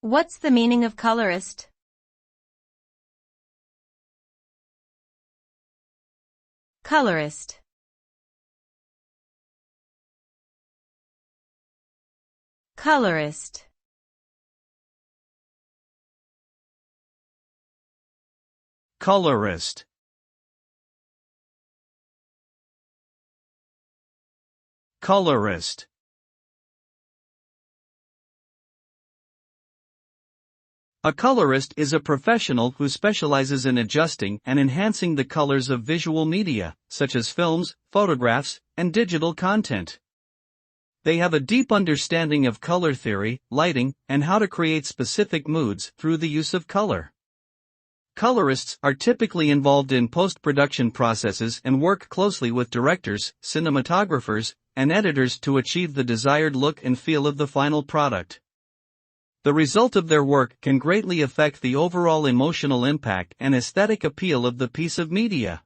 What's the meaning of colorist? Colorist. Colorist. Colorist. Colorist. A colorist is a professional who specializes in adjusting and enhancing the colors of visual media, such as films, photographs, and digital content. They have a deep understanding of color theory, lighting, and how to create specific moods through the use of color. Colorists are typically involved in post-production processes and work closely with directors, cinematographers, and editors to achieve the desired look and feel of the final product. The result of their work can greatly affect the overall emotional impact and aesthetic appeal of the piece of media.